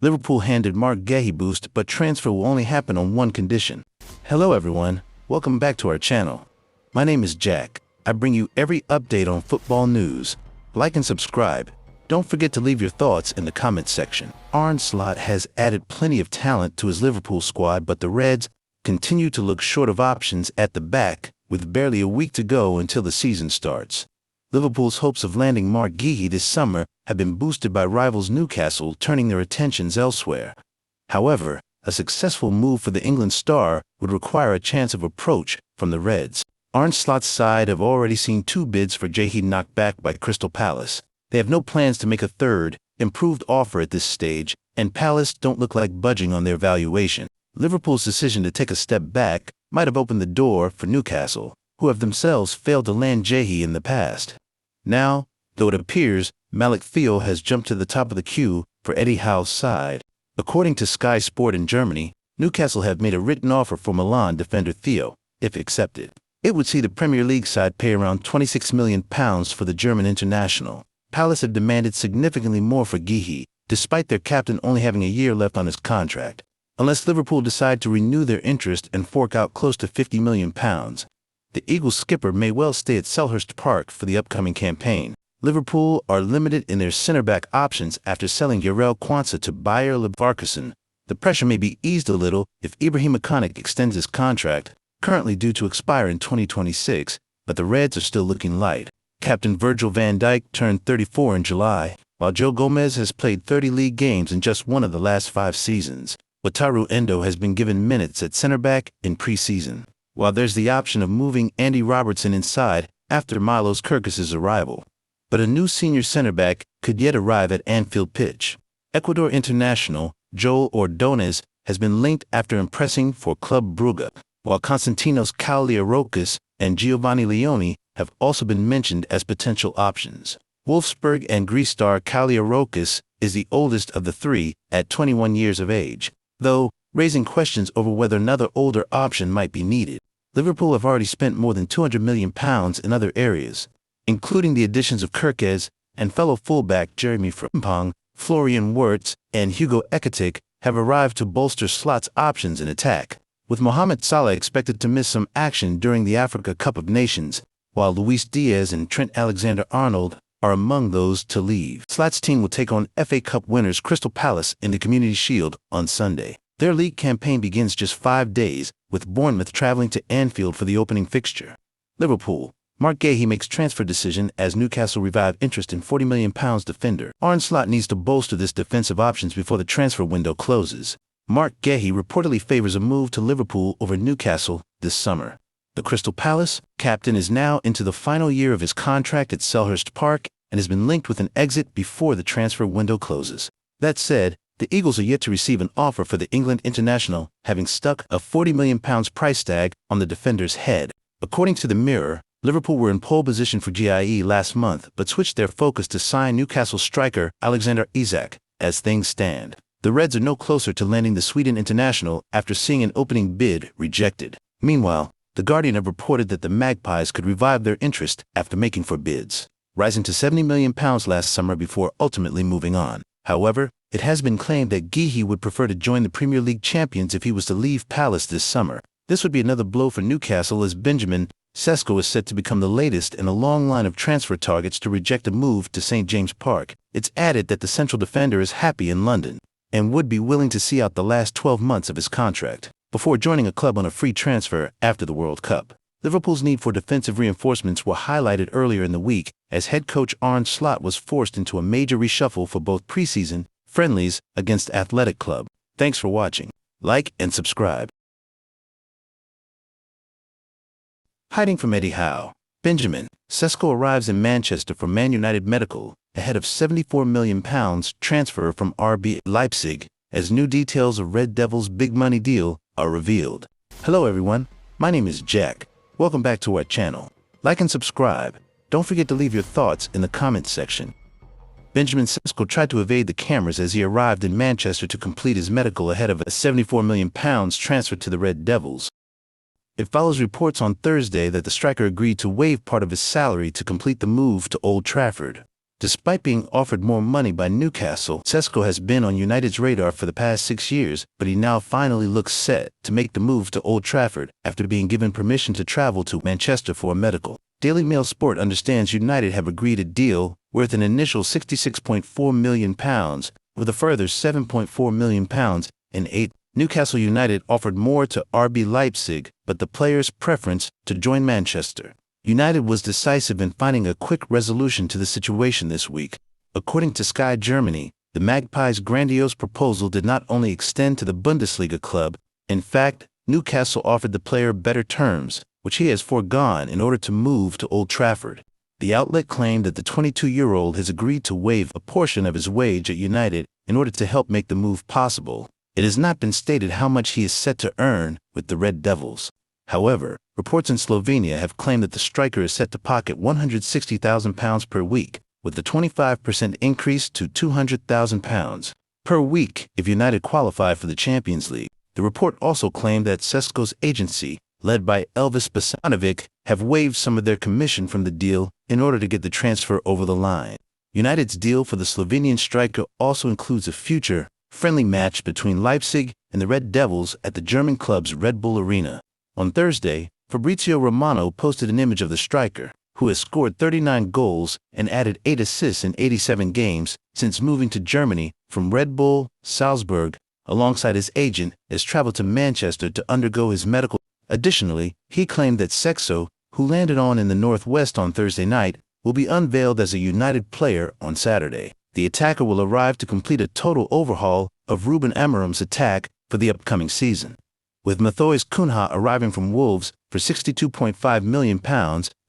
Liverpool handed Marc Guehi boost, but transfer will only happen on one condition. Hello everyone, welcome back to our channel. My name is Jack. I bring you every update on football news. Like and subscribe. Don't forget to leave your thoughts in the comments section. Arne Slot has added plenty of talent to his Liverpool squad, but the Reds continue to look short of options at the back, with barely a week to go until the season starts. Liverpool's hopes of landing Marc Guehi this summer have been boosted by rivals Newcastle turning their attentions elsewhere. However, a successful move for the England star would require a chance of approach from the Reds. Arne Slot's side have already seen 2 bids for Guehi knocked back by Crystal Palace. They have no plans to make a third, improved offer at this stage, and Palace don't look like budging on their valuation. Liverpool's decision to take a step back might have opened the door for Newcastle, who have themselves failed to land Guehi in the past. Now, though it appears Malik Theo has jumped to the top of the queue for Eddie Howe's side. According to Sky Sport in Germany, Newcastle have made a written offer for Milan defender Theo, if accepted. It would see the Premier League side pay around £26 million for the German international. Palace have demanded significantly more for Guehi, despite their captain only having a year left on his contract. Unless Liverpool decide to renew their interest and fork out close to £50 million, the Eagles skipper may well stay at Selhurst Park for the upcoming campaign. Liverpool are limited in their centre-back options after selling Jarell Quansah to Bayer Leverkusen. The pressure may be eased a little if Ibrahim Konaté extends his contract, currently due to expire in 2026, but the Reds are still looking light. Captain Virgil van Dijk turned 34 in July, while Joe Gomez has played 30 league games in just one of the last 5 seasons. Wataru Endo has been given minutes at centre-back in pre-season, while there's the option of moving Andy Robertson inside after Milos Kerkez's arrival. But a new senior centre-back could yet arrive at Anfield pitch. Ecuador international Joel Ordonez has been linked after impressing for Club Brugge, while Konstantinos Kaliarokis and Giovanni Leone have also been mentioned as potential options. Wolfsburg and Greece star Kaliarokis is the oldest of the 3 at 21 years of age, though raising questions over whether another older option might be needed. Liverpool have already spent more than £200 million in other areas, including the additions of Kerkez and fellow fullback Jeremy Frimpong. Florian Wirtz and Hugo Ekitike have arrived to bolster Slot's options in attack, with Mohamed Salah expected to miss some action during the Africa Cup of Nations, while Luis Diaz and Trent Alexander-Arnold are among those to leave. Slot's team will take on FA Cup winners Crystal Palace in the Community Shield on Sunday. Their league campaign begins just 5 days, with Bournemouth traveling to Anfield for the opening fixture. Liverpool. Marc Guehi makes transfer decision as Newcastle revive interest in £40 million defender. Arne Slot needs to bolster this defensive options before the transfer window closes. Marc Guehi reportedly favors a move to Liverpool over Newcastle this summer. The Crystal Palace captain is now into the final year of his contract at Selhurst Park and has been linked with an exit before the transfer window closes. That said, the Eagles are yet to receive an offer for the England international, having stuck a £40 million price tag on the defender's head. According to the Mirror, Liverpool were in pole position for Guehi last month, but switched their focus to sign Newcastle striker Alexander Isak. As things stand, the Reds are no closer to landing the Sweden international after seeing an opening bid rejected. Meanwhile, The Guardian have reported that the Magpies could revive their interest after making 4 bids, rising to £70 million last summer before ultimately moving on. However, it has been claimed that Guehi would prefer to join the Premier League champions if he was to leave Palace this summer. This would be another blow for Newcastle, as Benjamin Sesko is set to become the latest in a long line of transfer targets to reject a move to St James Park. It's added that the central defender is happy in London and would be willing to see out the last 12 months of his contract before joining a club on a free transfer after the World Cup. Liverpool's need for defensive reinforcements were highlighted earlier in the week as head coach Arne Slot was forced into a major reshuffle for both preseason friendlies against Athletic Club. Thanks for watching. Like and subscribe. Hiding from Eddie Howe. Benjamin Sesko arrives in Manchester from Man United Medical ahead of £74 million transfer from RB Leipzig as new details of Red Devils' big money deal are revealed. Hello everyone, my name is Jack. Welcome back to our channel. Like and subscribe. Don't forget to leave your thoughts in the comments section. Benjamin Sesko tried to evade the cameras as he arrived in Manchester to complete his medical ahead of a £74 million transfer to the Red Devils. It follows reports on Thursday that the striker agreed to waive part of his salary to complete the move to Old Trafford. Despite being offered more money by Newcastle, Sesko has been on United's radar for the past 6 years, but he now finally looks set to make the move to Old Trafford after being given permission to travel to Manchester for a medical. Daily Mail Sport understands United have agreed a deal worth an initial £66.4 million, with a further £7.4 million in 8. Newcastle United offered more to RB Leipzig, but the player's preference to join Manchester. United was decisive in finding a quick resolution to the situation this week. According to Sky Germany, the Magpies' grandiose proposal did not only extend to the Bundesliga club. In fact, Newcastle offered the player better terms, which he has foregone in order to move to Old Trafford. The outlet claimed that the 22-year-old has agreed to waive a portion of his wage at United in order to help make the move possible. It has not been stated how much he is set to earn with the Red Devils. However, reports in Slovenia have claimed that the striker is set to pocket £160,000 per week, with a 25% increase to £200,000 per week if United qualify for the Champions League. The report also claimed that Sesko's agency, led by Elvis Basanovic, have waived some of their commission from the deal in order to get the transfer over the line. United's deal for the Slovenian striker also includes a future friendly match between Leipzig and the Red Devils at the German club's Red Bull Arena. On Thursday, Fabrizio Romano posted an image of the striker, who has scored 39 goals and added 8 assists in 87 games since moving to Germany from Red Bull Salzburg, alongside his agent, has traveled to Manchester to undergo his medical. Additionally, he claimed that Sesko, who landed in the Northwest on Thursday night, will be unveiled as a United player on Saturday. The attacker will arrive to complete a total overhaul of Ruben Amorim's attack for the upcoming season, with Matheus Cunha arriving from Wolves for £62.5 million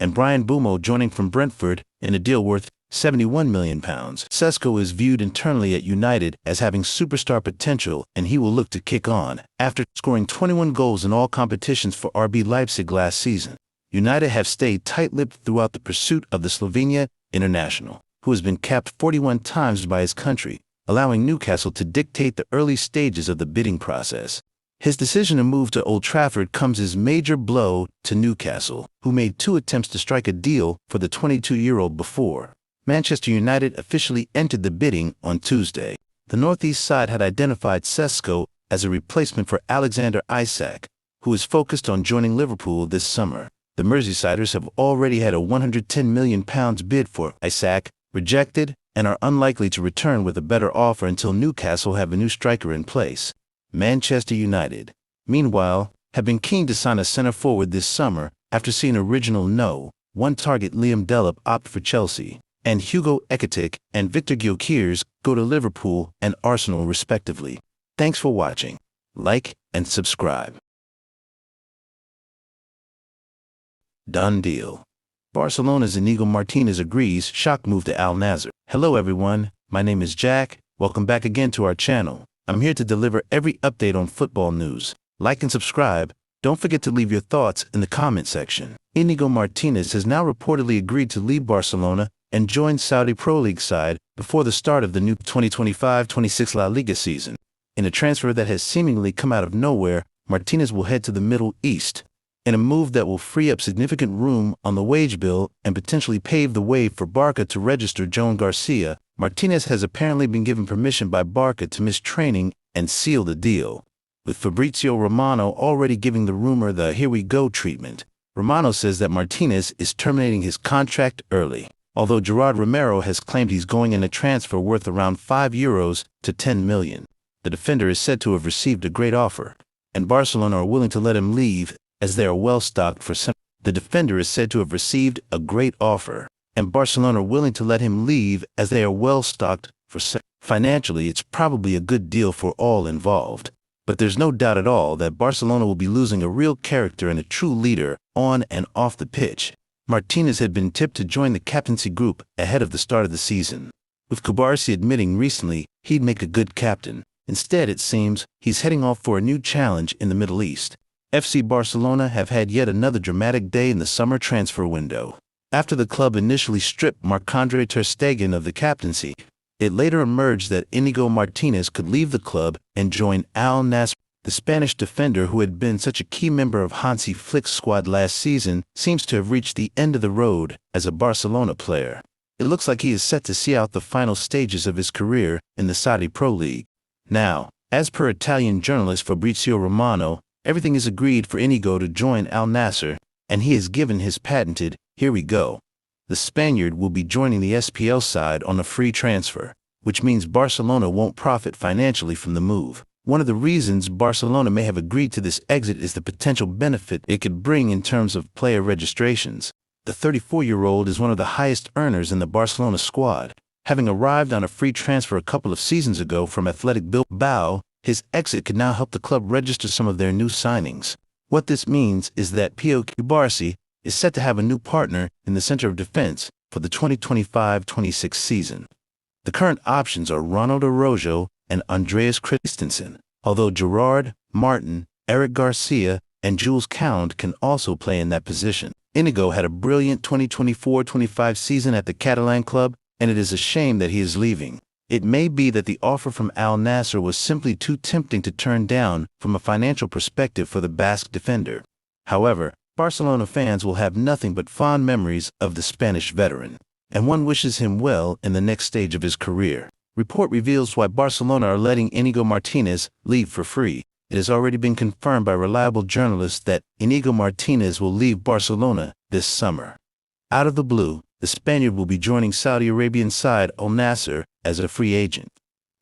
and Brian Bumo joining from Brentford in a deal worth £71 million. Sesko is viewed internally at United as having superstar potential, and he will look to kick on after scoring 21 goals in all competitions for RB Leipzig last season. United have stayed tight-lipped throughout the pursuit of the Slovenia international, who has been capped 41 times by his country, allowing Newcastle to dictate the early stages of the bidding process. His decision to move to Old Trafford comes as a major blow to Newcastle, who made 2 attempts to strike a deal for the 22-year-old before. Manchester United officially entered the bidding on Tuesday. The Northeast side had identified Sesko as a replacement for Alexander Isak, who is focused on joining Liverpool this summer. The Merseysiders have already had a £110 million bid for Isak rejected and are unlikely to return with a better offer until Newcastle have a new striker in place. Manchester United, meanwhile, have been keen to sign a centre-forward this summer after seeing original No.1 target Liam Delap opt for Chelsea, and Hugo Ekitike and Victor Gyökeres go to Liverpool and Arsenal respectively. Thanks for watching. Like and subscribe. Done deal. Barcelona's Inigo Martinez agrees shock move to Al Nassr. Hello everyone, my name is Jack. Welcome back again to our channel. I'm here to deliver every update on football news. Like and subscribe. Don't forget to leave your thoughts in the comment section. Inigo Martinez has now reportedly agreed to leave Barcelona and join Saudi Pro League side before the start of the new 2025-26 La Liga season. In a transfer that has seemingly come out of nowhere, Martinez will head to the Middle East, in a move that will free up significant room on the wage bill and potentially pave the way for Barca to register Joan Garcia. Martinez has apparently been given permission by Barca to miss training and seal the deal, with Fabrizio Romano already giving the rumor the "here we go" treatment. Romano says that Martinez is terminating his contract early, although Gerard Romero has claimed he's going in a transfer worth around €5 to $10 million. The defender is said to have received a great offer, and Barcelona are willing to let him leave as they are well stocked for some. The defender is said to have received a great offer, and Barcelona are willing to let him leave as they are well stocked for some. Financially, it's probably a good deal for all involved, but there's no doubt at all that Barcelona will be losing a real character and a true leader on and off the pitch. Martinez had been tipped to join the captaincy group ahead of the start of the season, with Kubarsi admitting recently he'd make a good captain. Instead, it seems he's heading off for a new challenge in the Middle East. FC Barcelona have had yet another dramatic day in the summer transfer window. After the club initially stripped Marc-Andre ter Stegen of the captaincy, it later emerged that Inigo Martinez could leave the club and join Al Nassr. The Spanish defender, who had been such a key member of Hansi Flick's squad last season, seems to have reached the end of the road as a Barcelona player. it looks like he is set to see out the final stages of his career in the Saudi Pro League. Now, as per Italian journalist Fabrizio Romano, everything is agreed for Inigo to join Al Nassr, and he has given his patented, "Here we go." The Spaniard will be joining the SPL side on a free transfer, which means Barcelona won't profit financially from the move. One of the reasons Barcelona may have agreed to this exit is the potential benefit it could bring in terms of player registrations. The 34-year-old is one of the highest earners in the Barcelona squad. Having arrived on a free transfer a couple of seasons ago from Athletic Bilbao, his exit could now help the club register some of their new signings. What this means is that Pio Cubarsí is set to have a new partner in the center of defense for the 2025-26 season. The current options are Ronald Araujo and Andreas Christensen, although Gerard, Martin, Eric Garcia, and Jules Kound can also play in that position. Inigo had a brilliant 2024-25 season at the Catalan club, and it is a shame that he is leaving. It may be that the offer from Al Nassr was simply too tempting to turn down from a financial perspective for the Basque defender. However, Barcelona fans will have nothing but fond memories of the Spanish veteran, and one wishes him well in the next stage of his career. Report reveals why Barcelona are letting Inigo Martinez leave for free. It has already been confirmed by reliable journalists that Inigo Martinez will leave Barcelona this summer. Out of the blue, the Spaniard will be joining Saudi Arabian side Al Nassr as a free agent.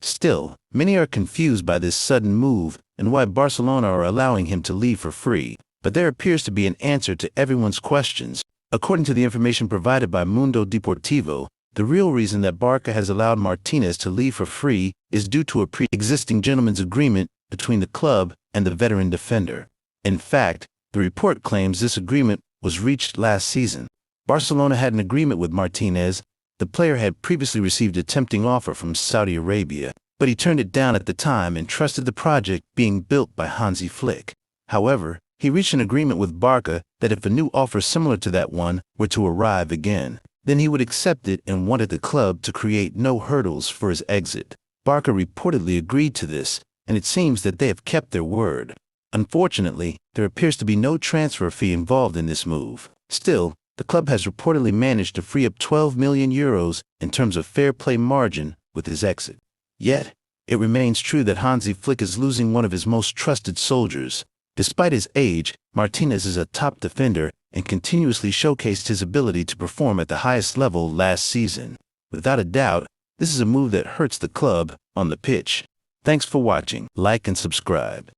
Still, many are confused by this sudden move and why Barcelona are allowing him to leave for free. But there appears to be an answer to everyone's questions. According to the information provided by Mundo Deportivo, the real reason that Barca has allowed Martinez to leave for free is due to a pre-existing gentleman's agreement between the club and the veteran defender. In fact, the report claims this agreement was reached last season. Barcelona had an agreement with Martinez. The player had previously received a tempting offer from Saudi Arabia, but he turned it down at the time and trusted the project being built by Hansi Flick. However, he reached an agreement with Barca that if a new offer similar to that one were to arrive again, then he would accept it and wanted the club to create no hurdles for his exit. Barca reportedly agreed to this, and it seems that they have kept their word. Unfortunately, there appears to be no transfer fee involved in this move. Still, the club has reportedly managed to free up 12 million euros in terms of fair play margin with his exit. Yet, it remains true that Hansi Flick is losing one of his most trusted soldiers. Despite his age, Martinez is a top defender and continuously showcased his ability to perform at the highest level last season. Without a doubt, this is a move that hurts the club on the pitch. Thanks for watching. Like and subscribe.